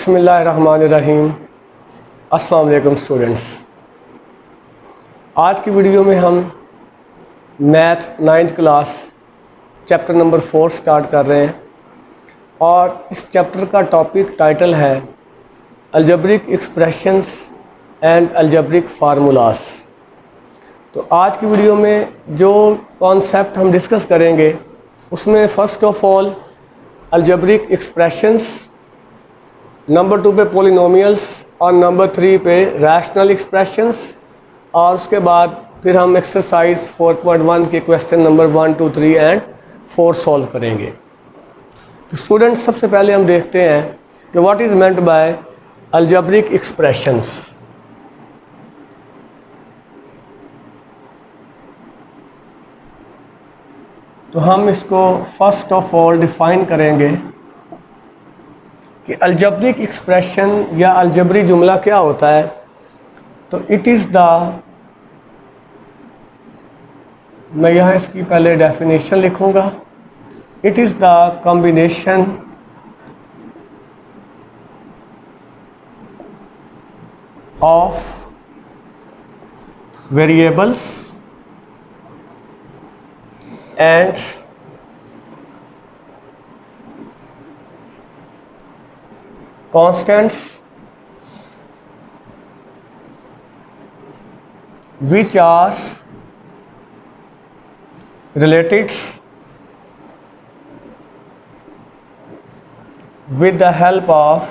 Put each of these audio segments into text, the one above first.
बिस्मिल्लाहिर्रहमानिर्रहीम। अस्सलाम वालेकुम स्टूडेंट्स। आज की वीडियो में हम math 9th class chapter number 4 start कर रहे हैं और इस चैप्टर का टॉपिक टाइटल है algebraic expressions and algebraic formulas. तो आज की वीडियो में जो कॉन्सेप्ट हम डिस्कस करेंगे उसमें first of all algebraic expressions, number 2 पे पॉलिनोमियल्स और नंबर 3 पे रैशनल एक्सप्रेशंस, और उसके बाद फिर हम एक्सरसाइज 4.1 के क्वेश्चन नंबर 1, 2, 3 एंड 4 सॉल्व करेंगे। तो स्टूडेंट्स, सबसे पहले हम देखते हैं कि what is meant by algebraic expressions. तो हम इसको फर्स्ट ऑफ ऑल डिफ़ाइन करेंगे कि अलजेब्रिक एक्सप्रेशन या अलजेब्रिक जुमला क्या होता है। तो इट इज़ द, मैं यहाँ इसकी पहले डेफिनेशन लिखूँगा। It is the combination of variables and constants which are related with the help of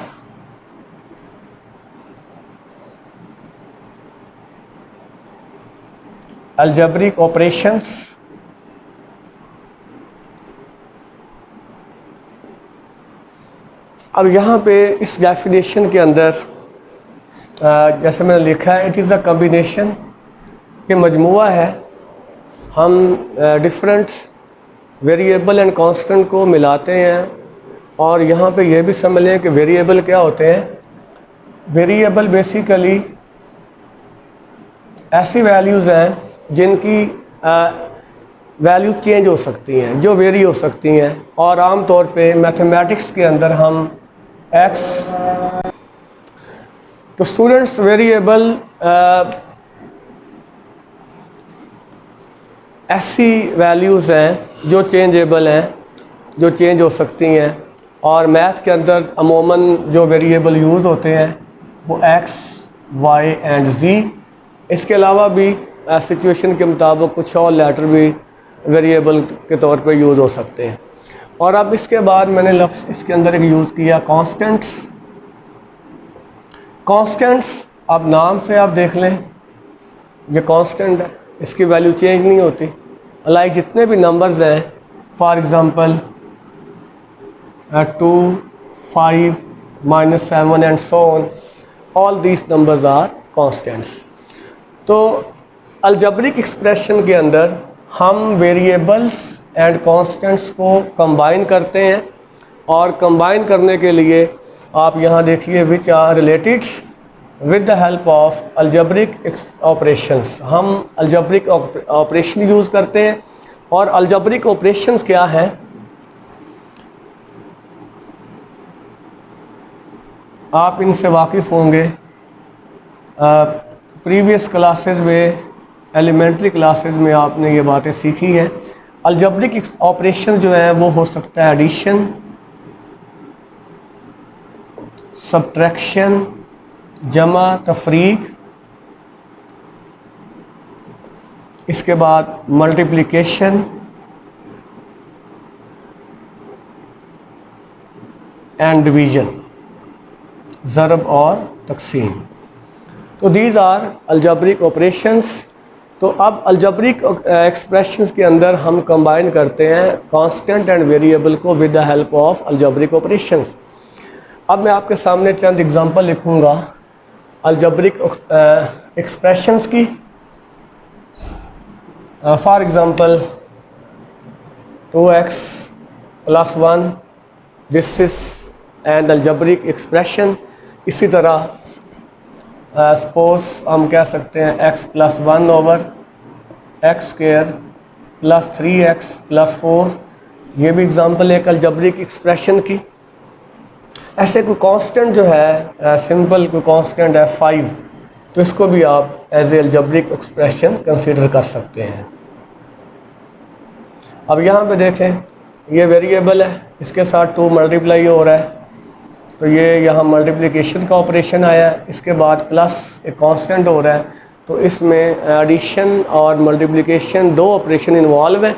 algebraic operations अब यहाँ पे इस डेफिनेशन के अंदर जैसे मैंने लिखा है, इट इज़ अ कॉम्बिनेशन, ये मजमुआ है। हम डिफरेंट वेरिएबल एंड कांस्टेंट को मिलाते हैं और यहाँ पे ये भी समझ लें कि वेरिएबल क्या होते हैं। वेरिएबल बेसिकली ऐसी वैल्यूज़ हैं जिनकी वैल्यू चेंज हो सकती हैं, जो वेरी हो सकती हैं, और आम तौर पे मैथमेटिक्स के अंदर हम एक्स, तो स्टूडेंट्स वेरिएबल ऐसी वैल्यूज़ हैं जो चेंजेबल हैं, जो चेंज हो सकती हैं, और मैथ के अंदर अमूमन जो वेरिएबल यूज़ होते हैं वो एक्स, वाई एंड जी। इसके अलावा भी सिचुएशन के मुताबिक कुछ और लेटर भी वेरिएबल के तौर पे यूज़ हो सकते हैं। और अब इसके बाद मैंने लफ्ज़ इसके अंदर एक यूज़ किया कांस्टेंट। कांस्टेंट्स अब नाम से आप देख लें, ये कांस्टेंट है, इसकी वैल्यू चेंज नहीं होती। लाइक जितने भी नंबर्स हैं, for example 2, 5, -7 and so on, all these numbers are constants. तो अलजेब्रिक एक्सप्रेशन के अंदर हम वेरिएबल्स एंड कांस्टेंट्स को कंबाइन करते हैं, और कंबाइन करने के लिए आप यहाँ देखिए which are related with the help of algebraic operations. हम अलजेब्रिक ऑपरेशन यूज़ करते हैं। और अलजेब्रिक ऑपरेशंस क्या हैं? आप इनसे वाकिफ़ होंगे, प्रीवियस क्लासेस में, एलिमेंट्री क्लासेस में आपने ये बातें सीखी हैं। अलजेब्रिक ऑपरेशन जो है वो हो सकता है एडिशन, सब्ट्रैक्शन, जमा, तफरीक, इसके बाद मल्टीप्लिकेशन एंड डिवीज़न, ज़रब और तकसीम। तो दीज आर अलजेब्रिक ऑपरेशंस। तो अब अलजेब्रिक एक्सप्रेशंस के अंदर हम कंबाइन करते हैं कांस्टेंट एंड वेरिएबल को with the help of algebraic operations. अब मैं आपके सामने चंद एग्जांपल लिखूंगा अलजेब्रिक एक्सप्रेशंस की। For example 2x + 1, this is an algebraic expression. इसी तरह सपोज हम कह सकते हैं x + 1/x² + 3x + 4, ये भी एग्जांपल है अलजेब्रिक एक्सप्रेशन की। ऐसे कोई कांस्टेंट जो है सिंपल कोई कांस्टेंट है 5, तो इसको भी आप as a algebraic expression consider कर सकते हैं। अब यहाँ पे देखें, ये वेरिएबल है, इसके साथ 2 मल्टीप्लाई हो रहा है, तो ये यहाँ मल्टीप्लिकेशन का ऑपरेशन आया है, इसके बाद प्लस एक कांस्टेंट हो रहा है, तो इसमें एडिशन और मल्टीप्लिकेशन 2 ऑपरेशन इन्वॉल्व हैं।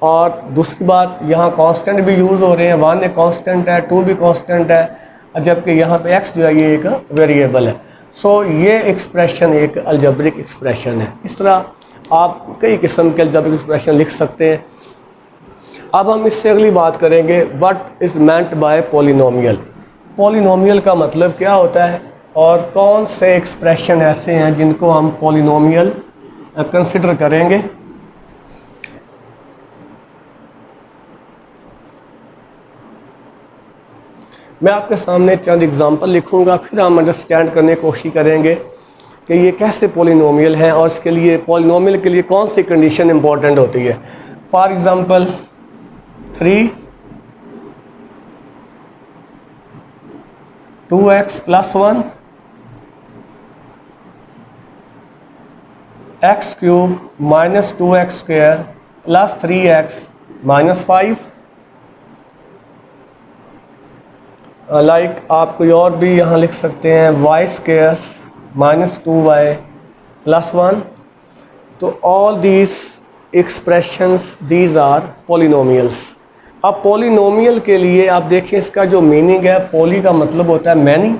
और दूसरी बात, यहाँ कांस्टेंट भी यूज़ हो रहे हैं, 1 एक कांस्टेंट है, 2 भी कांस्टेंट है, जबकि यहाँ पे x जो है ये एक वेरिएबल है। सो ये एक्सप्रेशन एक अलजेब्रिक एक्सप्रेशन है। इस तरह आप कई किस्म के अलजेब्रिक एक्सप्रेशन लिख सकते हैं। अब हम इससे अगली बात करेंगे, what is meant by polynomial. Polynomial का मतलब क्या होता है और कौन से एक्सप्रेशन ऐसे हैं जिनको हम पॉलिनोमियल कंसिडर करेंगे। मैं आपके सामने चंद एग्जांपल लिखूंगा, फिर हम अंडरस्टैंड करने की कोशिश करेंगे कि ये कैसे पॉलिनोमियल हैं और इसके लिए पॉलिनोमियल के लिए कौन सी कंडीशन इंपॉर्टेंट होती है। For example 3 2x + 1 x³ - 2x² + 3x - 5। Like आप कोई और भी यहाँ लिख सकते हैं, y² - 2y + 1। तो all these expressions these are polynomials. अब पॉलिनोमियल के लिए आप देखिए इसका जो मीनिंग है, पॉली का मतलब होता है मैनी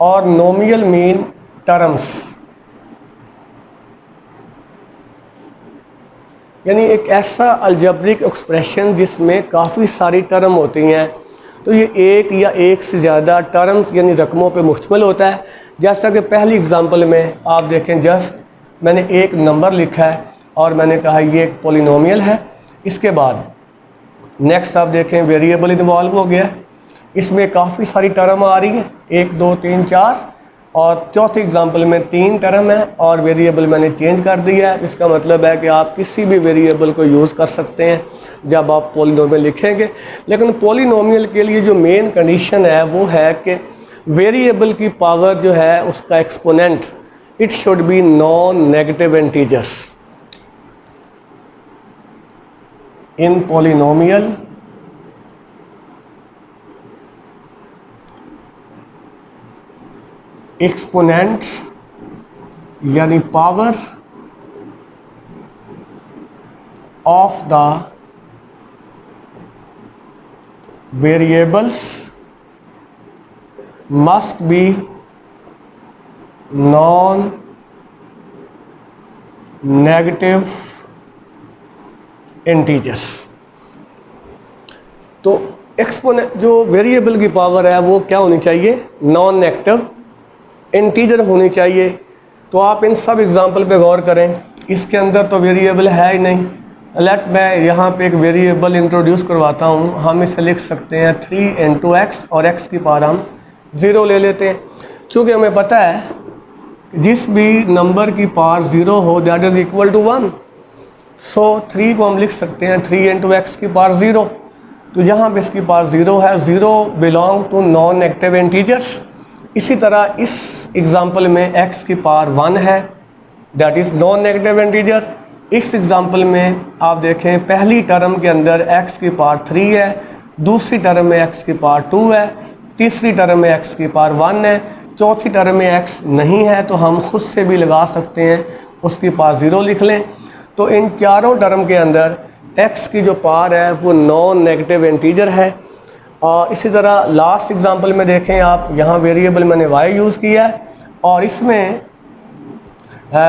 और नोमियल मीन टर्म्स, यानी एक ऐसा अलजेब्रिक एक्सप्रेशन जिसमें काफ़ी सारी टर्म होती हैं। तो ये एक या एक से ज़्यादा टर्म्स यानी रकमों पे मुश्तमिल होता है। जैसा कि पहली एग्जांपल में आप देखें, जस्ट मैंने एक नंबर लिखा है और मैंने कहा ये एक पॉलिनोमियल है। इसके बाद नेक्स्ट आप देखें वेरिएबल इन्वॉल्व हो गया, इसमें काफ़ी सारी टर्म आ रही हैं, 1 2 3 4, और चौथी एग्जांपल में 3 टर्म है और वेरिएबल मैंने चेंज कर दिया है। इसका मतलब है कि आप किसी भी वेरिएबल को यूज़ कर सकते हैं जब आप पॉलिनोमियल लिखेंगे। लेकिन पॉलिनोमियल के लिए जो मेन कंडीशन है वो है कि वेरिएबल की पावर जो है उसका exponent it should be non negative integers. In polynomial exponent यानी power of the variables must be non negative integers. तो एक्सपोनेंट जो वेरिएबल की पावर है वो क्या होनी चाहिए, नॉन नेगेटिव इंटीजर होनी चाहिए। तो आप इन सब एग्जांपल पे गौर करें, इसके अंदर तो वेरिएबल है ही नहीं। लेट मैं यहाँ पे एक वेरिएबल इंट्रोड्यूस करवाता हूँ। हम इसे लिख सकते हैं 3 × x और x की पावर हम 0 ले लेते हैं, क्योंकि हमें पता है जिस भी नंबर की पावर 0 हो दैट इज़ इक्वल टू 1। सो 3 को हम लिख सकते हैं 3 × x की पावर 0। तो यहाँ पे इसकी पावर 0 है, 0 belong to non negative integers. इसी तरह इस एग्जाम्पल में x की पावर 1 है, that is non negative integer. इस एग्जाम्पल में आप देखें पहली टर्म के अंदर x की पावर 3 है, दूसरी टर्म में x की पावर 2 है, तीसरी टर्म में x की पावर 1 है, चौथी टर्म में x नहीं है तो हम खुद से भी लगा सकते हैं, उसकी पावर 0 लिख लें। तो इन चारों टर्म के अंदर x की जो पावर है वो नॉन नेगेटिव इंटीजर है। और इसी तरह लास्ट एग्जांपल में देखें आप, यहाँ वेरिएबल मैंने y यूज़ किया है और इसमें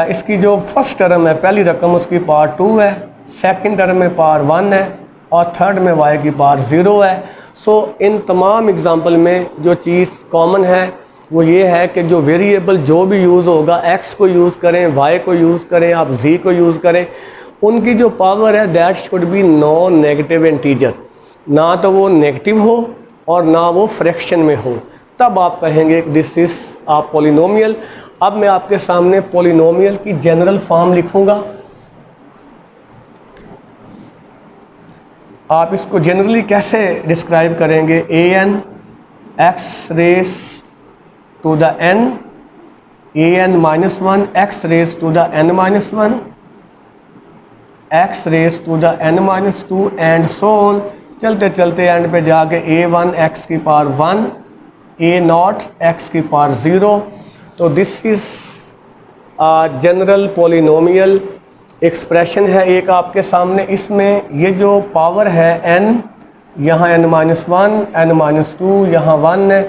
इसकी जो फर्स्ट टर्म है पहली रकम उसकी पावर 2 है, सेकंड टर्म में पावर 1 है और थर्ड में y की पावर 0 है। सो इन तमाम एग्जांपल में जो चीज़ कॉमन है वो ये है कि जो वेरिएबल जो भी यूज़ होगा, x को यूज़ करें, y को यूज़ करें, आप z को यूज़ करें, उनकी जो पावर है that should be non negative integer. ना तो वो नेगेटिव हो और ना वो फ्रैक्शन में हो, तब आप कहेंगे दिस इज़ आ पॉलिनोमियल। अब मैं आपके सामने पॉलिनोमियल की जनरल फॉर्म लिखूंगा। आप इसको जनरली कैसे डिस्क्राइब करेंगे? A n x raise to the n, a n minus one x raise to the n minus one, x raise to the n minus two and so on, चलते चलते end पे जाके a one x की power one, a naught x की power zero. तो this is general polynomial expression है एक आपके सामने। इसमें ये जो पावर है n, यहाँ n minus one, n minus two, यहाँ वन है,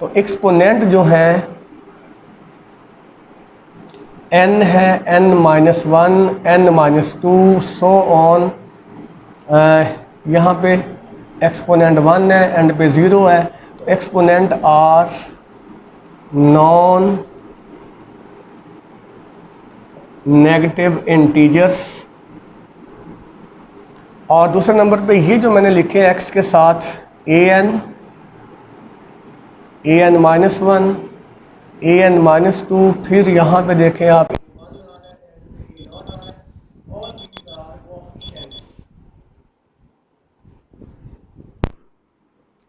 तो एक्सपोनेंट जो है n है n minus one, n minus two, so on. यहाँ पे एक्सपोनेंट वन है, एंड पे ज़ीरो है, तो exponent are non negative integers. और दूसरे नंबर पे ये जो मैंने लिखे हैं x के साथ ए n minus one, A n minus to, फिर यहाँ पे देखें आप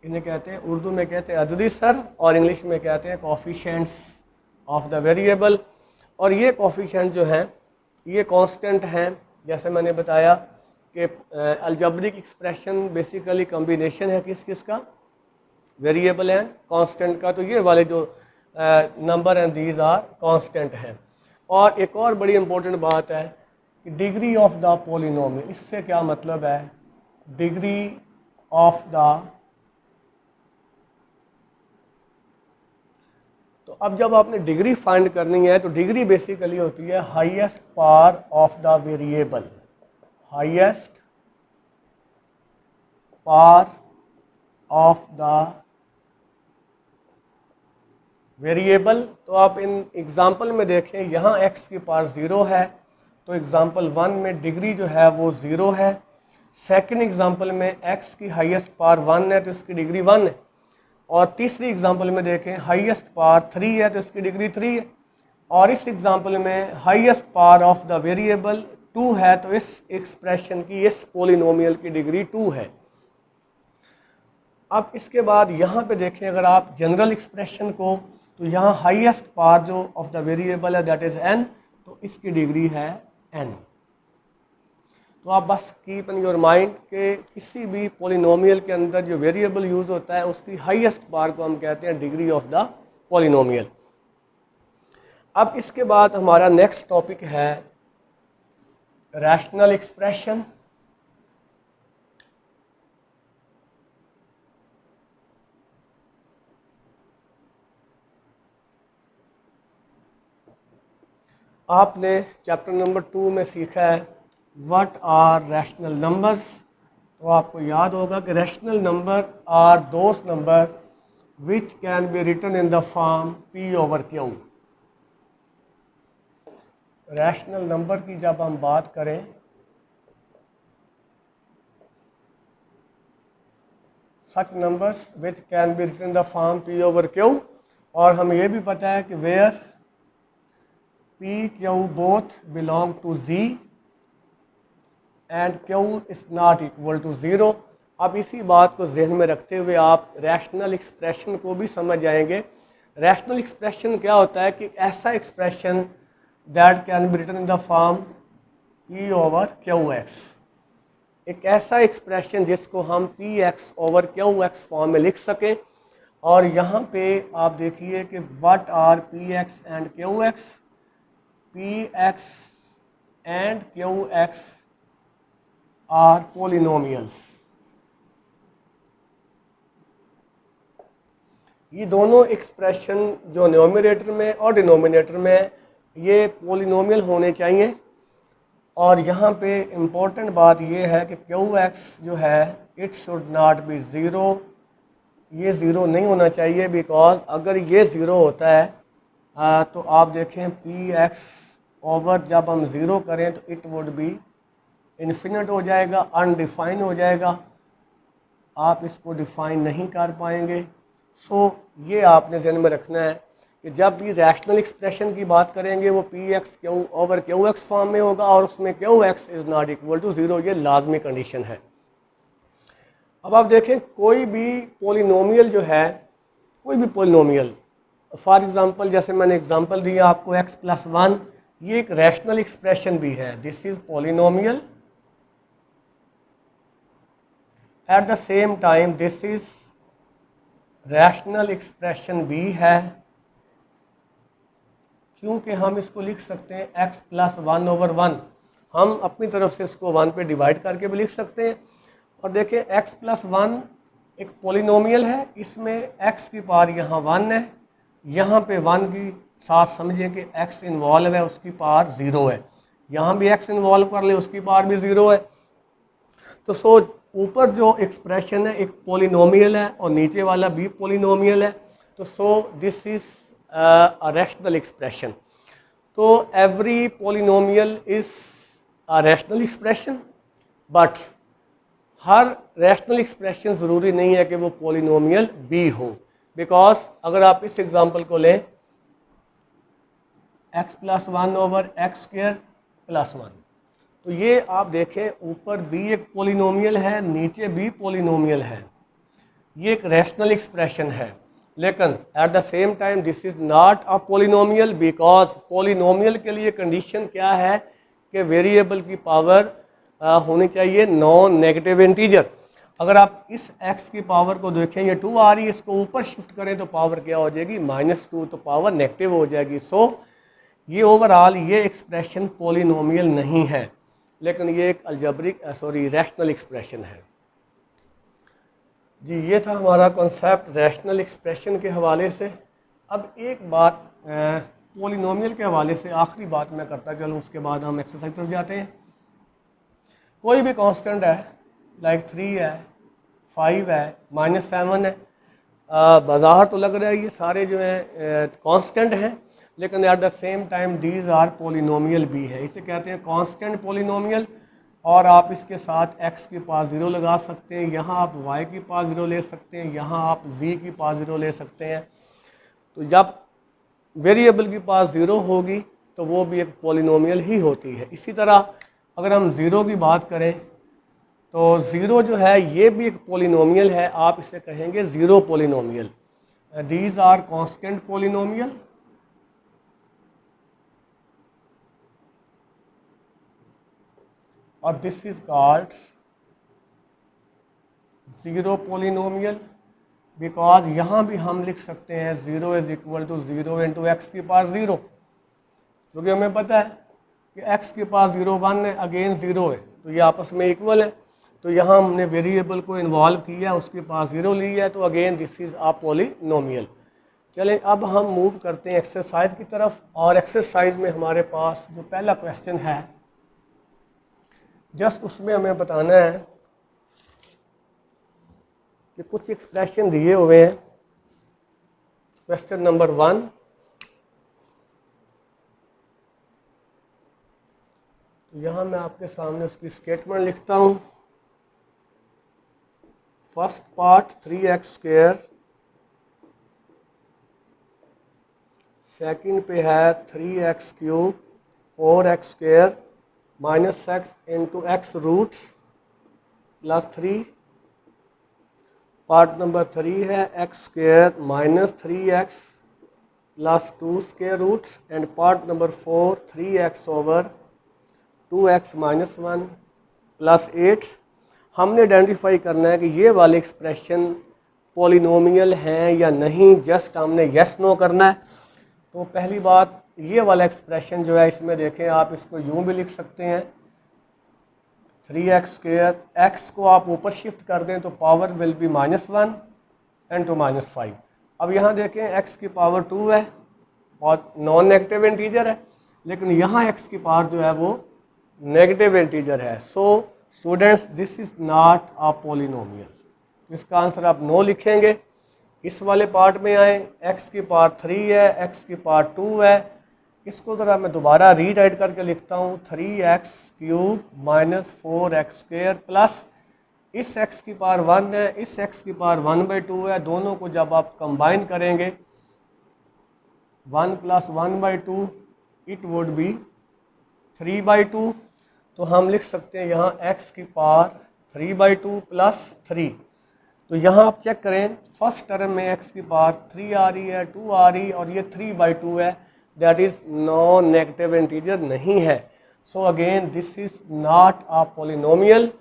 इन्हें कहते हैं, उर्दू में कहते हैं अददी सर, और इंग्लिश में कहते हैं कोफिशिएंट्स ऑफ द वेरिएबल। और ये कोफिशिएंट जो हैं ये कांस्टेंट हैं। जैसे मैंने बताया कि अलजेब्रिक एक्सप्रेशन बेसिकली कॉम्बिनेशन है किस किस का? वेरिएबल एंड कांस्टेंट का। तो ये वाले जो number and these are constant हैं। और एक और बड़ी इंपॉर्टेंट बात है कि डिग्री ऑफ द पोलिनोमियल, इससे क्या मतलब है? डिग्री ऑफ द, तो अब जब आपने डिग्री फाइंड करनी है तो डिग्री बेसिकली होती है highest power of the variable, highest power of the variable. तो आप इन एग्जाम्पल में देखें, यहाँ x की पावर ज़ीरो है, तो एग्जाम्पल वन में डिग्री जो है वो ज़ीरो है। सेकंड एग्जाम्पल में x की हाईएस्ट पावर वन है तो इसकी डिग्री वन है। और तीसरी एग्जाम्पल में देखें हाईएस्ट पावर थ्री है तो इसकी डिग्री थ्री है। और इस एग्जाम्पल में highest power of the variable two है तो इस एक्सप्रेशन की, इस पोलिनोमियल की डिग्री टू है। अब इसके बाद यहाँ पे देखें अगर आप जनरल एक्सप्रेशन को, तो यहाँ हाईएस्ट पावर जो ऑफ द वेरिएबल है दैट इज़ n, तो इसकी डिग्री है n। तो आप बस कीप इन योर माइंड कि किसी भी पोलिनोमियल के अंदर जो वेरिएबल यूज़ होता है उसकी हाईएस्ट पावर को हम कहते हैं डिग्री ऑफ द पोलिनोमियल। अब इसके बाद हमारा नेक्स्ट टॉपिक है रैशनल एक्सप्रेशन। आपने चैप्टर नंबर 2 में सीखा है व्हाट आर रैशनल नंबर्स। तो आपको याद होगा कि rational number are those number which can be written in the form p over q। Rational number की जब हम बात करें such numbers which can be written in the form p over q, और हमें यह भी पता है कि where p q both belong to z and q is not equal to 0। अब इसी बात को जहन में रखते हुए आप रैशनल एक्सप्रेशन को भी समझ जाएंगे। रैशनल एक्सप्रेशन क्या होता है कि ऐसा expression that can be written in the form p over qx, एक ऐसा एक्सप्रेशन जिसको हम px ओवर qx फॉर्म में लिख सकें। और यहाँ पे आप देखिए कि what are px and qx, px and qx are polynomials। ये दोनों एक्सप्रेशन जो न्यूमरेटर में और डिनोमिनेटर में ये पोलिनोमियल होने चाहिए। और यहाँ पे इम्पोर्टेंट बात ये है कि qx जो है it should not be zero, ये ज़ीरो नहीं होना चाहिए, बिकॉज अगर ये ज़ीरो होता है तो आप देखें px ओवर जब हम ज़ीरो करें तो इट वुड बी इन्फिनिट हो जाएगा, अनडिफाइन हो जाएगा, आप इसको डिफाइन नहीं कर पाएंगे। सो ये आपने ध्यान में रखना है कि जब भी रैशनल एक्सप्रेशन की बात करेंगे वो px q over qx form में होगा और उसमें qx is not equal to zero, ये लाजमी कंडीशन है। अब आप देखें कोई भी पोलिनोमियल जो है, कोई भी पोलिनोमियल, फॉर एग्जांपल जैसे मैंने एग्जांपल दिया आपको x+1, ये एक रैशनल एक्सप्रेशन भी है, this is polynomial, eight the same time this is rational expression भी है, क्योंकि हम इसको लिख सकते हैं x+1/1, हम अपनी तरफ से इसको 1 पे डिवाइड करके भी लिख सकते हैं। और देखें x+1 एक पोलिनोमियल है, इसमें x की पावर यहाँ 1 है, यहाँ पे 1 की साथ समझिए कि x इन्वॉल्व है, उसकी पावर 0 है, यहाँ भी x इन्वॉल्व कर ले, उसकी पावर भी 0 है। तो सो ऊपर जो एक्सप्रेशन है एक पोलिनोमियल है और नीचे वाला भी पोलिनोमियल है, तो so this is a rational expression. तो every polynomial is a rational expression, but हर रैशनल एक्सप्रेशन ज़रूरी नहीं है कि वो पोलिनोमियल भी हो, बिकॉज अगर आप इस एग्जांपल को लें x+1/x²+1, तो ये आप देखें ऊपर भी एक पोलिनोमियल है, नीचे भी पोलिनोमियल है, ये एक रैशनल एक्सप्रेशन है, लेकिन at the same time this is not a polynomial, because polynomial के लिए कंडीशन क्या है कि वेरिएबल की पावर होनी चाहिए नॉन नेगेटिव इंटीजर। अगर आप इस x की पावर को देखें, ये 2 आ रही है, इसको ऊपर शिफ्ट करें तो पावर क्या हो जाएगी, -2, तो पावर नेगेटिव हो जाएगी। सो ये ओवरऑल ये एक्सप्रेशन पोलिनोमियल नहीं है, लेकिन ये एक अलजेब्रिक रैशनल एक्सप्रेशन है। जी ये था हमारा कॉन्सेप्ट रैशनल एक्सप्रेशन के हवाले से। अब एक बात पोलिनोमियल के हवाले से आखिरी बात मैं करता चलूँ, उसके बाद हम एक्सरसाइज तरफ जाते हैं। कोई भी कांस्टेंट है, लाइक 3 है, 5 है, -7 है, बाज़ार तो लग रहा है ये सारे जो हैं कांस्टेंट हैं, लेकिन at the same time these are polynomial भी है, इसे कहते हैं कांस्टेंट पोलिनोमियल। और आप इसके साथ x की पावर 0 लगा सकते हैं, यहाँ आप y की पावर 0 ले सकते हैं, यहाँ आप z की पावर 0 ले सकते हैं। तो जब वेरिएबल की पावर 0 होगी तो वो भी एक पोलिनोमियल ही होती है। इसी तरह अगर हम 0 की बात करें तो 0 जो है ये भी एक पोलिनोमियल है, आप इसे कहेंगे 0 polynomial. These are constant polynomial, और this is called 0 polynomial, because यहाँ भी हम लिख सकते हैं 0 is equal to 0 into x की पावर 0, क्योंकि हमें पता है कि x के पास 0 1 है, अगेन 0 है, तो ये आपस में इक्वल है। तो यहाँ हमने वेरिएबल को इन्वॉल्व किया, उसके पास 0 लिया है, तो again this is a polynomial. चलें अब हम मूव करते हैं एक्सरसाइज की तरफ, और एक्सरसाइज में हमारे पास जो पहला क्वेश्चन है जस्ट उसमें हमें बताना है कि कुछ एक्सप्रेशन दिए हुए हैं। क्वेश्चन नंबर 1, यहाँ मैं आपके सामने उसकी स्टेटमेंट लिखता हूँ। फर्स्ट पार्ट 3x², सेकंड पे है 3x³ 4x² -x into x root +3। Part number 3 है x² -3x +2 square root, and part number 4 3x over 2x -1 +8। हमने आइडेंटिफाई करना है कि ये वाले एक्सप्रेशन पॉलिनोमियल हैं या नहीं, जस्ट हमने यस नो करना है। तो पहली बात, ये वाला एक्सप्रेशन जो है इसमें देखें, आप इसको यूं भी लिख सकते हैं 3x², x को आप ऊपर शिफ्ट कर दें तो power will be -1 and two -5। अब यहाँ देखें x की पावर 2 है और नॉन नेगेटिव इंटीजर है, लेकिन यहाँ x की पावर जो है वो नेगेटिव इंटीजर है। सो students this is not a polynomial. इसका आंसर आप नो लिखेंगे। इस वाले पार्ट में आए, x की पावर 3 है, x की पावर 2 है, इसको ज़रा मैं दोबारा रीराइट करके लिखता हूँ 3x³ -4x² प्लस इस x की पावर 1 है, इस x की पावर 1/2 है, दोनों को जब आप कंबाइन करेंगे 1 + 1/2 इट वुड बी 3/2। तो हम लिख सकते हैं यहाँ x की पावर 3/2 + 3, तो यहाँ आप चेक करें, फर्स्ट टर्म में x की पावर 3 आ रही है, 2 आ रही और ये 3/2 है, that is non negative integer नहीं है। So again this is not a polynomial.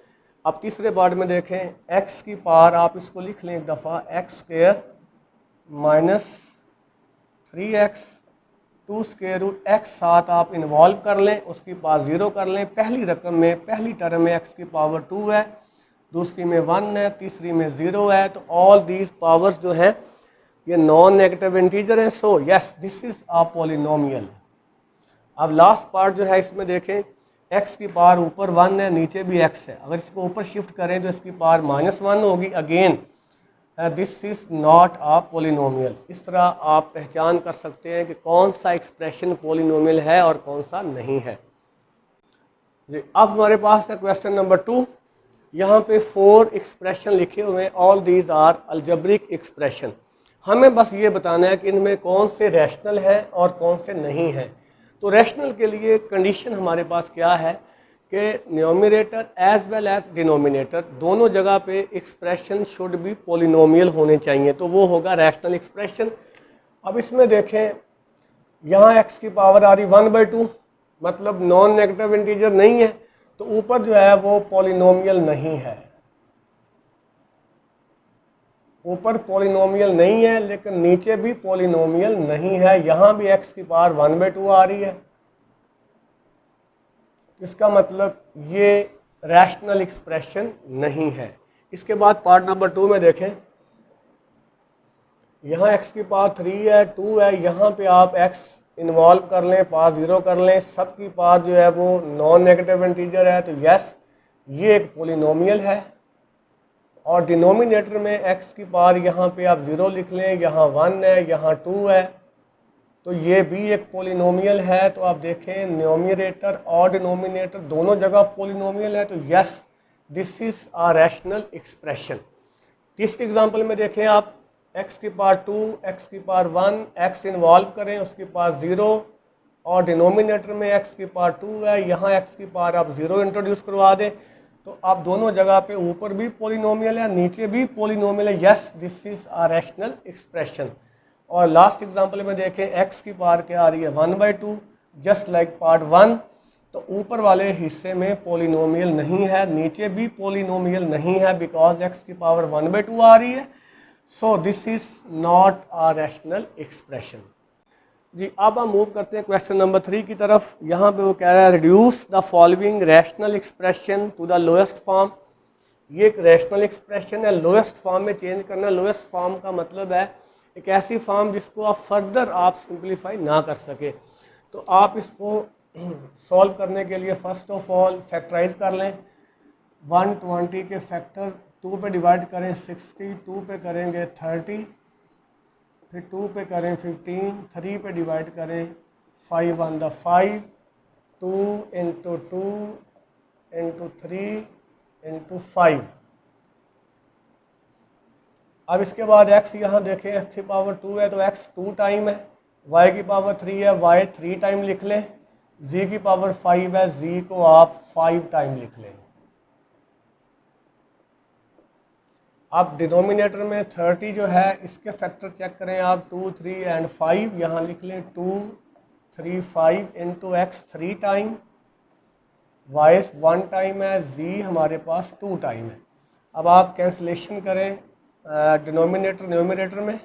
अब तीसरे पार्ट में देखें, x की पावर आप इसको लिख लें एक दफ़ा, x² minus 3x 2 square root x साथ आप इन्वॉल्व कर लें, उसकी पावर 0 कर लें। पहली रकम में पहली टर्म में x की पावर 2 है, दूसरी में 1 है, तीसरी में 0 है। तो ऑल दीज पावर्स जो हैं ये नॉन नेगेटिव इंटीजर है। So yes this is a polynomial. अब लास्ट पार्ट जो है इसमें देखें, x की पावर ऊपर 1 है, नीचे भी x है। अगर इसको ऊपर शिफ्ट करें तो इसकी पावर -1 होगी। Again this is not a polynomial. इस तरह आप पहचान कर सकते हैं कि कौन सा एक्सप्रेशन पॉलिनोमियल है और कौन सा नहीं है जी। अब हमारे पास है क्वेश्चन नंबर 2। यहाँ पे 4 एक्सप्रेशन लिखे हुए हैं, all these are algebraic expression. हमें बस ये बताना है कि इनमें कौन से रैशनल हैं और कौन से नहीं हैं। तो रैशनल के लिए कंडीशन हमारे पास क्या है कि numerator as well as denominator दोनों जगह पे एक्सप्रेशन शुड बी पॉलिनोमियल होने चाहिए, तो वो होगा रैशनल एक्सप्रेशन। अब इसमें देखें, यहाँ x की पावर आ रही 1/2, मतलब नॉन नेगेटिव इंटीजर नहीं है, तो ऊपर जो है वो पॉलिनोमियल नहीं है। ऊपर पॉलिनोमियल नहीं है लेकिन नीचे भी पॉलिनोमियल नहीं है। यहाँ भी x की पावर 1/2 आ रही है, इसका मतलब ये रैशनल एक्सप्रेशन नहीं है। इसके बाद पार्ट नंबर 2 में देखें, यहाँ x की पावर 3 है, 2 है, यहाँ पे आप x इन्वॉल्व कर लें, पावर 0 कर लें, सब की पावर जो है वो नॉन नेगेटिव इंटीजर है। तो यस ये एक पॉलिनोमियल है। और डिनोमिनेटर में x की पावर यहाँ पे आप 0 लिख लें, यहाँ 1 है, यहाँ 2 है, तो ये भी एक पॉलिनोमियल है। तो आप देखें न्यूमरेटर और डिनोमिनेटर दोनों जगह पॉलिनोमियल है। तो yes this is a rational expression. तीसरे एग्जांपल में देखें आप, x की पावर 2, x की पावर 1, x इन्वॉल्व करें, उसकी पावर 0 और डिनोमिनेटर में x की पावर 2 है, यहाँ x की पावर आप 0 इंट्रोड्यूस करवा दें, तो आप दोनों जगह पे ऊपर भी पॉलिनोमियल है, नीचे भी पॉलिनोमियल है। Yes this is a rational expression. और लास्ट एग्जांपल में देखें, x की पावर क्या आ रही है 1/2, जस्ट लाइक पार्ट 1। तो ऊपर वाले हिस्से में पॉलिनोमियल नहीं है, नीचे भी पॉलिनोमियल नहीं है, बिकॉज x की पावर 1/2 आ रही है। So this is not a rational expression जी। अब हम मूव करते हैं क्वेश्चन नंबर 3 की तरफ। यहाँ पे वो कह रहा है reduce the following rational expression to the lowest form. ये एक रैशनल एक्सप्रेशन है, लोएस्ट फॉर्म में चेंज करना। लोएस्ट फॉर्म का मतलब है एक ऐसी फॉर्म जिसको आप फर्दर आप सिंप्लीफाई ना कर सके। तो आप इसको सॉल्व करने के लिए फर्स्ट ऑफ ऑल फैक्टराइज कर लें। 120 के फैक्टर 2 पे डिवाइड करें 60, 2 पे करेंगे 30, फिर 2 पे करें 15, 3 पे डिवाइड करें 5 on the 5, 2 into 2 into 3 into 5। अब इसके बाद x यहाँ देखें, x की पावर 2 है तो x 2 टाइम है, y की पावर 3 है, y 3 टाइम लिख लें, z की पावर 5 है, z को आप 5 टाइम लिख लें। अब डिनोमिनेटर में 30 जो है इसके फैक्टर चेक करें आप, 2, 3 एंड 5, यहाँ लिख लें 2, 3, 5 into x 3 time, y 1 time है, z हमारे पास 2 टाइम है। अब आप कैंसलेशन करें डिनोमिनेटर न्यूमरेटर में,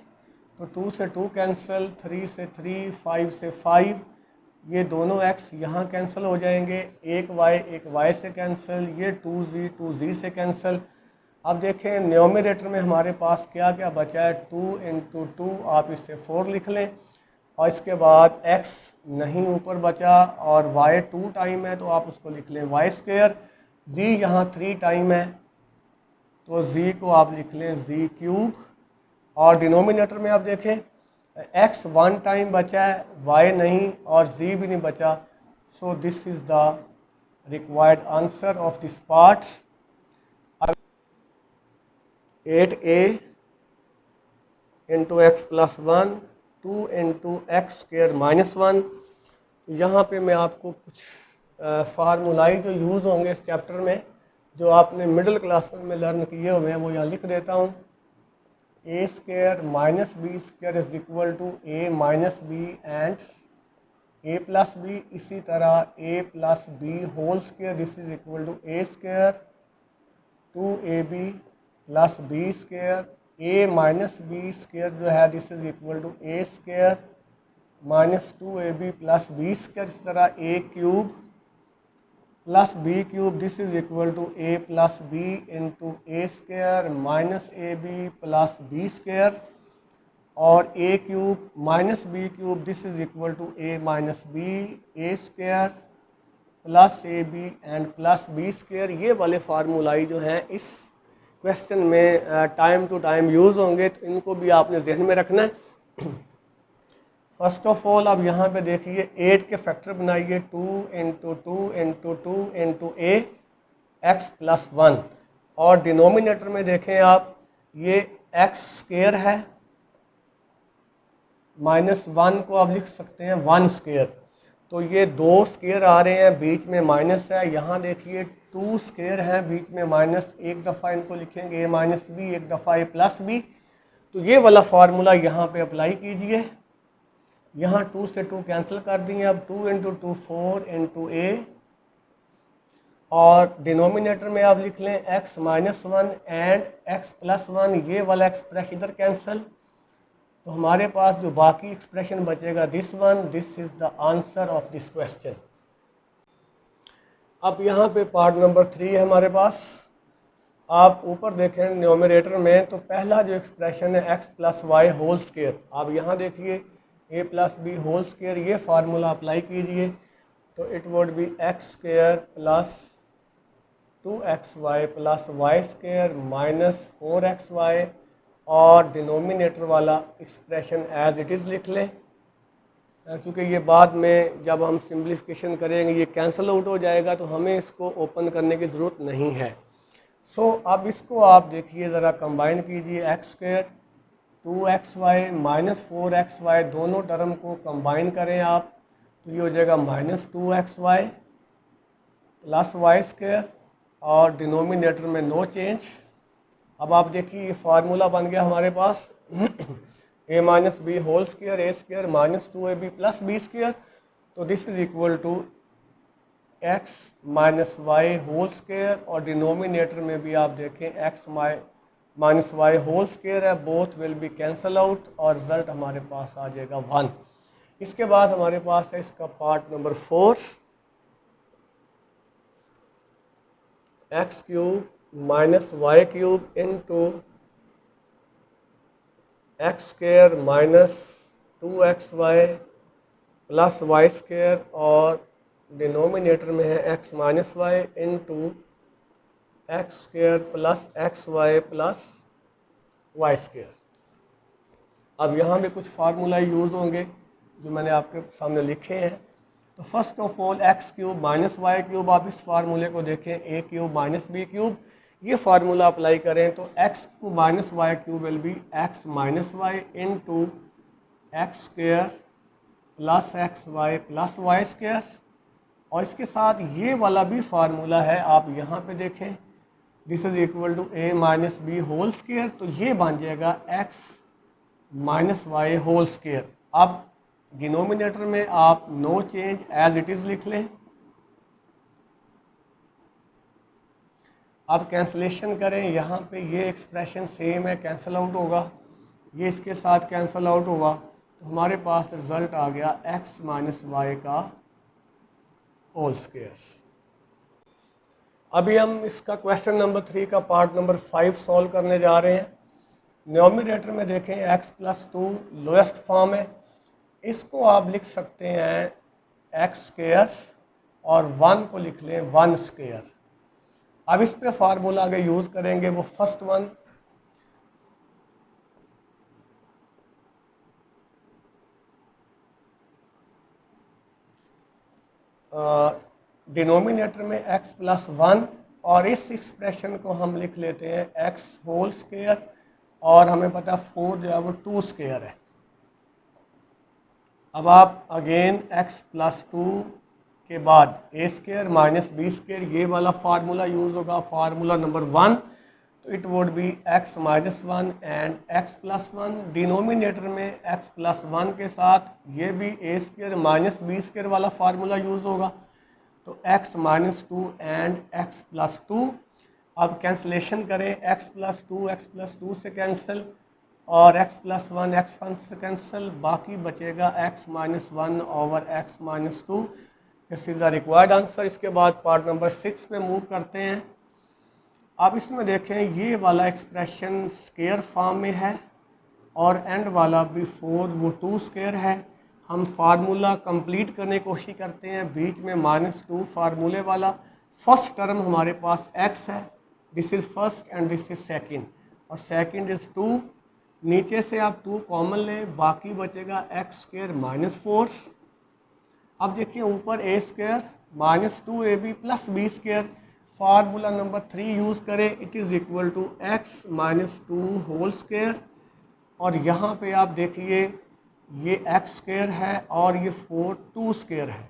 तो 2 से 2 कैंसिल, 3 से 3, 5 से 5, ये दोनों x यहाँ कैंसिल हो जाएंगे, एक y से कैंसिल, ये 2z से कैंसिल। अब देखें न्यूमरेटर में हमारे पास क्या क्या बचा है, 2 इंटू 2, आप इससे 4 लिख लें, और इसके बाद x नहीं ऊपर बचा और y 2 टाइम है तो आप उसको लिख लें y स्क्वायर, z यहाँ 3 टाइम है तो z को आप लिख लें z क्यूब। और डिनोमिनेटर में आप देखें x 1 टाइम बचा है, y नहीं और z भी नहीं बचा। So this is the required answer of this part. 8a into x plus 1, 2 into x square -1। यहाँ पे मैं आपको कुछ फार्मूलाई जो यूज़ होंगे इस चैप्टर में, जो आपने मिडिल क्लास में लर्न किए हुए हैं, वो यहाँ लिख देता हूँ। A square minus B square is equal to A minus b and a plus b. इसी तरह a plus B whole square this is equal to a square two a b plus b square. A minus B square जो है this is equal to a square minus two a b plus b square. इस तरह a cube plus b cube this is equal to a plus B into a square minus a b plus b square. और a cube minus B cube this is equal to A minus b a square plus a b and plus b square. ये वाले फार्मूलाई जो हैं इस question में time to time use होंगे, तो इनको भी आपने जहन में रखना है। फर्स्ट ऑफ ऑल अब यहाँ पे देखिए 8 के फैक्टर बनाइए 2 into two into two into a x plus 1। और डिनोमिनेटर में देखें आप ये एक्स स्क्वायर है माइनस 1 को आप लिख सकते हैं 1 स्क्वायर। तो ये 2 स्क्वायर आ रहे हैं, बीच में माइनस है। यहाँ देखिए 2 स्क्वायर हैं, बीच में माइनस। एक दफ़ा इनको लिखेंगे ए माइनस बी, एक दफ़ा ए प्लस बी। तो ये वाला फार्मूला यहाँ पे अप्लाई कीजिए। यहाँ 2 से 2 कैंसिल कर दिए। अब 2 इंटू टू 4 इंटू ए और डिनोमिनेटर में आप लिख लें x minus 1 and x plus 1। ये वाला एक्सप्रेशन इधर कैंसिल, तो हमारे पास जो बाकी एक्सप्रेशन बचेगा this one. This is the answer of this question. अब यहाँ पे पार्ट नंबर 3 है हमारे पास। आप ऊपर देखें न्यूमरेटर में, तो पहला जो एक्सप्रेशन है x plus Y whole square. आप यहाँ देखिए a plus B whole square, ये फार्मूला अप्लाई कीजिए तो it would be X square plus 2xy plus Y square minus 4xy। और डिनोमिनेटर वाला एक्सप्रेशन एज इट इज़ लिख लें, क्योंकि ये बाद में जब हम सिंप्लीफिकेशन करेंगे ये कैंसिल आउट हो जाएगा, तो हमें इसको ओपन करने की ज़रूरत नहीं है। सो अब इसको आप देखिए ज़रा कंबाइन कीजिए। X square 2xy minus 4xy दोनों टर्म को कंबाइन करें आप, तो ये हो जाएगा minus 2xy plus Y square और डिनोमिनेटर में नो चेंज। अब आप देखिए ये फार्मूला बन गया हमारे पास a minus B whole square a square minus 2ab plus b square. तो this is equal to x minus Y whole square और डिनोमिनेटर में भी आप देखें x minus Y whole square है, both will be cancel out और result हमारे पास आ जाएगा 1। इसके बाद हमारे पास है इसका part number 4 X cube minus Y cube into X square minus 2xy plus Y square और डिनोमिनेटर में है X minus Y into X square plus X Y plus Y square. अब यहाँ पे कुछ फार्मूला यूज़ होंगे जो मैंने आपके सामने लिखे हैं। तो first of all X cube minus Y cube, आप इस फार्मूले को देखें A cube minus B cube, ये फार्मूला अप्लाई करें तो X cube minus Y cube will be X minus Y into X square plus X Y plus Y square. और इसके साथ ये वाला भी फार्मूला है, आप यहाँ पे देखें this is equal to A minus B whole square, तो ये बन जाएगा X minus Y whole square. अब डिनोमिनेटर में आप no change as it is लिख लें। अब कैंसलेशन करें, यहाँ पे ये एक्सप्रेशन सेम है, कैंसिल आउट होगा, ये इसके साथ कैंसिल आउट होगा, तो हमारे पास रिजल्ट आ गया एक्स माइनस वाई का होल स्क्वायर। अभी हम इसका क्वेश्चन नंबर 3 का पार्ट नंबर 5 सॉल्व करने जा रहे हैं। न्यूमरेटर में देखें एक्स प्लस 2 लोएस्ट फॉर्म है, इसको आप लिख सकते हैं एक्स स्क्वायर और 1 को लिख लें 1 स्क्वायर। अब इस पे फार्मूला आगे यूज़ करेंगे, वो फर्स्ट वन डिनोमिनेटर में x प्लस 1 और इस एक्सप्रेशन को हम लिख लेते हैं x होल स्क्वायर और हमें पता 4 जो है वो 2 स्क्वायर है। अब आप अगेन x प्लस 2 के बाद ए स्क्वायर माइनस बी स्क्वायर, ये वाला फार्मूला यूज़ होगा, फार्मूला नंबर 1। तो it would B x minus one and x plus one. Denominator में x प्लस वन के साथ ये भी ए स्क्र माइनस बी स्क्र वाला फार्मूला यूज़ होगा, तो x minus two and x plus two. अब कैंसलेशन करें, x प्लस टू से कैंसिल और x प्लस वन से कैंसिल, बाकी बचेगा x minus one over x minus two. This is the required answer. इसके बाद पार्ट नंबर 6 पे मूव करते हैं। अब इसमें देखें ये वाला एक्सप्रेशन स्केयर फॉर्म में है और एंड वाला बिफोर वो टू स्केयर है। हम फार्मूला कंप्लीट करने की कोशिश करते हैं, बीच में माइनस टू फार्मूले वाला। फर्स्ट टर्म हमारे पास x है, this is first and this is second, और सेकंड इज़ टू। नीचे से आप टू कॉमन लें, बाकी बचेगा एक्स स्क्र माइनस फोर। अब देखिए ऊपर a square minus two a b plus b square, formula number 3 use करें, it is equal to x minus two whole square. और यहाँ पे आप देखिए ये एक्स स्क्र है और ये फोर टू स्क्र है,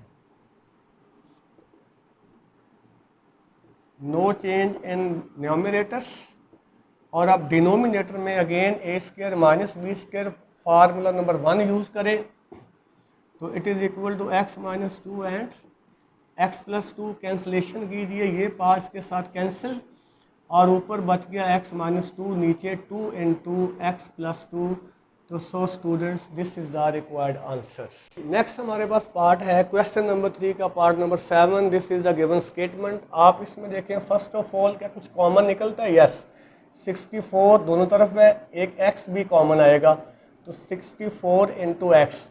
नो चेंज इन न्यूमरेटर्स। और अब डिनोमिनेटर में again a square minus b square formula number 1 use करें, तो it is equal to x minus two and x plus two. Cancellation कीजिए, ये पार्ट्स के साथ कैंसिल और ऊपर बच गया एक्स माइनस टू, नीचे two into x plus two. तो so students this is the required answer. Next हमारे पास पार्ट है क्वेश्चन नंबर 3 का part number 7। This is the given statement. आप इसमें देखें फर्स्ट ऑफ ऑल क्या कुछ कॉमन निकलता है? यस, 64 दोनों तरफ है, एक x भी कॉमन आएगा, तो 64 इंटू एक्स।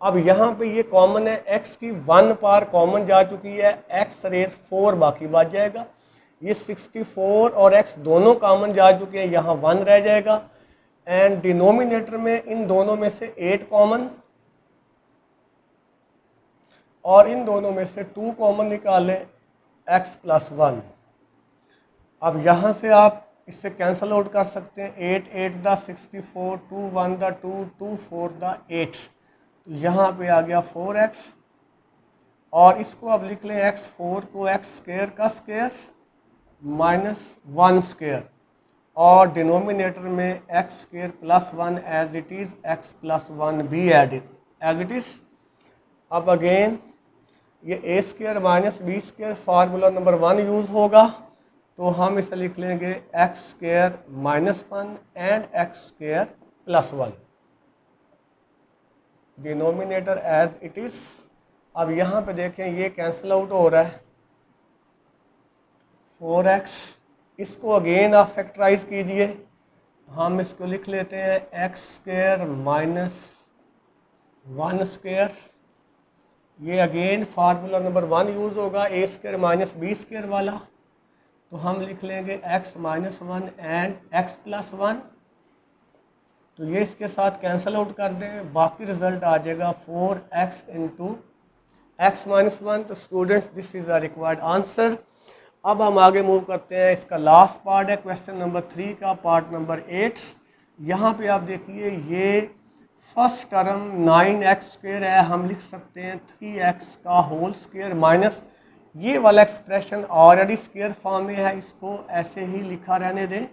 अब यहाँ पे ये कॉमन है, x की 1 पार कॉमन जा चुकी है, x रेस 4 बाकी बच जाएगा। ये 64 और x दोनों कॉमन जा चुके हैं, यहाँ 1 रह जाएगा। एंड डिनोमिनेटर में इन दोनों में से 8 कॉमन और इन दोनों में से 2 कॉमन निकालें, x प्लस 1। अब यहाँ से आप इससे कैंसल आउट कर सकते हैं, 8 8 द 64, 2 1 द 2, 2 4 द 8। तो यहाँ पे आ गया 4x और इसको अब लिख लें x4 को x स्क्र का स्क्र माइनस 1 स्क्र और डिनोमिनेटर में x square plus 1 as it is, x plus 1 भी एडिड एज इट इज़। अब अगेन ये a square minus b square formula number 1 use होगा, तो हम इसे लिख लेंगे x square minus 1 and x square plus 1, denominator as it is. अब यहाँ पे देखें ये कैंसिल आउट हो रहा है, 4x। इसको अगेन आप फैक्टराइज कीजिए, हम इसको लिख लेते हैं एक्स स्क्र माइनस 1 स्क्र। ये अगेन फार्मूला नंबर 1 यूज़ होगा, ए स्क्र माइनस बी स्क्र वाला, तो हम लिख लेंगे x minus 1 and x plus 1। तो ये इसके साथ कैंसिल आउट कर दें, बाकी रिजल्ट आ जाएगा 4x इंटू एक्स माइनस 1। तो students this is the required answer. अब हम आगे मूव करते हैं, इसका लास्ट पार्ट है क्वेश्चन नंबर 3 का पार्ट नंबर 8। यहाँ पे आप देखिए ये फर्स्ट टर्म 9x स्क्र है, हम लिख सकते हैं 3x का होल स्क्र माइनस ये वाला एक्सप्रेशन ऑलरेडी स्क्वायर फॉर्म में है, इसको ऐसे ही लिखा रहने दें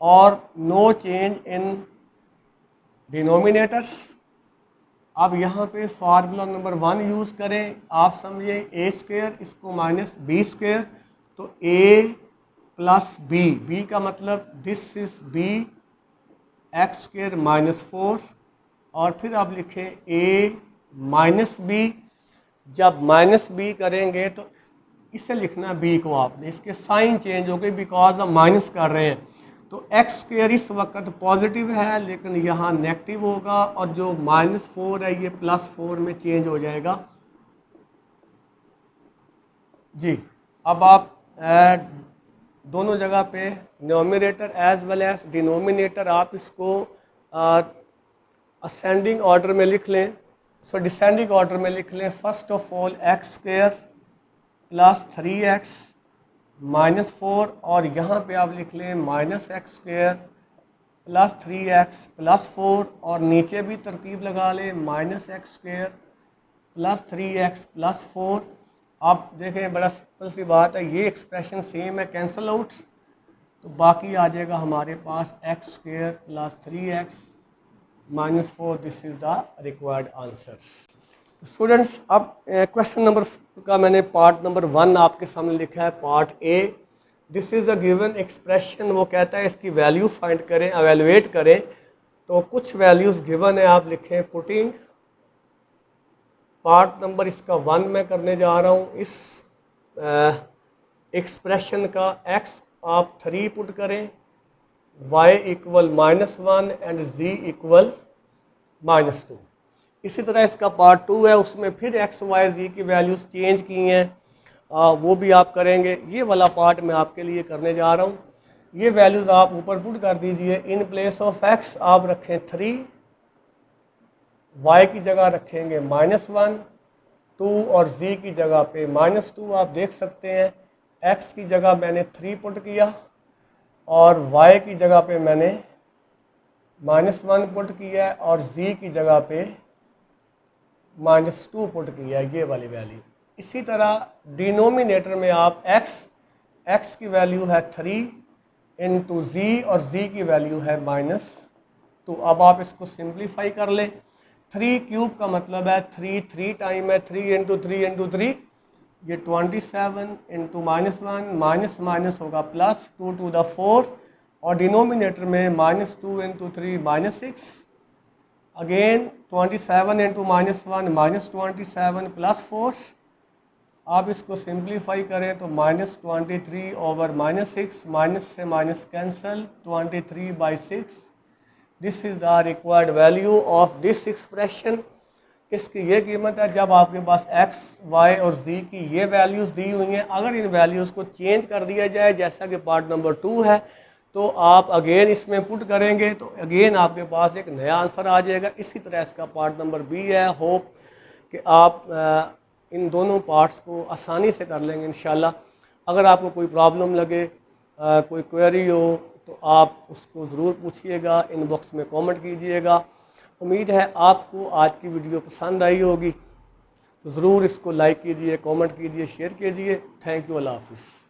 और नो चेंज इन डिनोमिनेटर। अब यहाँ पे फार्मूला नंबर 1 यूज़ करें, आप समझिए ए स्क्वायर, इसको माइनस बी स्क्वायर, तो ए प्लस बी, बी का मतलब this is B X square minus 4, और फिर आप लिखें ए माइनस बी। जब माइनस बी करेंगे तो इसे लिखना बी को आपने, इसके साइन चेंज हो गए बिकॉज हम माइनस कर रहे हैं, तो एक्स स्क्वायर इस वक्त पॉजिटिव है लेकिन यहाँ नेगेटिव होगा, और जो -4 है ये +4 में चेंज हो जाएगा जी। अब आप दोनों जगह पे numerator as well as denominator आप इसको असेंडिंग ऑर्डर में लिख लें, सो डिसेंडिंग ऑर्डर में लिख लें। First of all x square plus 3x minus 4, और यहाँ पे आप लिख लें minus x square plus 3x plus 4, और नीचे भी तरतीब लगा लें minus x square plus 3x plus 4। आप देखें बड़ा सिंपल सी बात है, ये एक्सप्रेशन सेम है, कैंसल आउट, तो बाकी आ जाएगा हमारे पास x square plus 3x minus 4। This is the required answer. Students अब क्वेश्चन नंबर का मैंने पार्ट नंबर 1 आपके सामने लिखा है, part A. This is a given expression. वो कहता है इसकी वैल्यू फाइंड करें, एवेलुएट करें। तो कुछ वैल्यूज़ गिवन है, आप लिखें पुटिंग। पार्ट नंबर इसका 1 मैं करने जा रहा हूँ। इस एक्सप्रेशन का x आप 3 पुट करें, y equal -1 and z equal -2। इसी तरह इसका पार्ट 2 है, उसमें फिर x y z की वैल्यूज़ चेंज की हैं, वो भी आप करेंगे। ये वाला पार्ट मैं आपके लिए करने जा रहा हूँ। ये वैल्यूज़ आप ऊपर पुट कर दीजिए। इन प्लेस ऑफ x आप रखें 3, y की जगह रखेंगे -1, 2 और z की जगह पे -2। आप देख सकते हैं x की जगह मैंने 3 पुट किया और y की जगह पे मैंने -1 पुट किया और z की जगह पे -2 पुट किया, ये वाली वैल्यू। इसी तरह डिनोमिनेटर में आप x की वैल्यू है 3 इंटू z और z की वैल्यू है -2। अब आप इसको सिंप्लीफाई कर लें। 3 क्यूब का मतलब है 3 टाइम है, 3 इंटू 3 इंटू 3, ये 27 इंटू -1 माइनस माइनस होगा प्लस, 2 टू द 4 और डिनोमिनेटर में -2 इंटू 3 -6, अगेन 27 इंटू -1 -27 प्लस 4। आप इसको सिंप्लीफाई करें तो -23 ओवर -6, माइनस से minus cancel, 23/6। This is the required value of this expression. इसकी ये कीमत है जब आपके पास x, y और z की ये वैल्यूज़ दी हुई हैं। अगर इन वैल्यूज़ को चेंज कर दिया जाए जैसा कि पार्ट नंबर 2 है, तो आप अगेन इसमें पुट करेंगे तो अगेन आपके पास एक नया आंसर आ जाएगा। इसी तरह इसका पार्ट नंबर बी है। होप कि आप इन दोनों पार्ट्स को आसानी से कर लेंगे इंशाल्लाह। अगर आपको कोई प्रॉब्लम लगे, कोई क्वेरी हो, तो आप उसको ज़रूर पूछिएगा, इनबॉक्स में कमेंट कीजिएगा। उम्मीद है आपको आज की वीडियो पसंद आई होगी, तो ज़रूर इसको लाइक कीजिए, कमेंट कीजिए, शेयर कीजिए। थैंक यू, अल्लाह हाफ़िज़।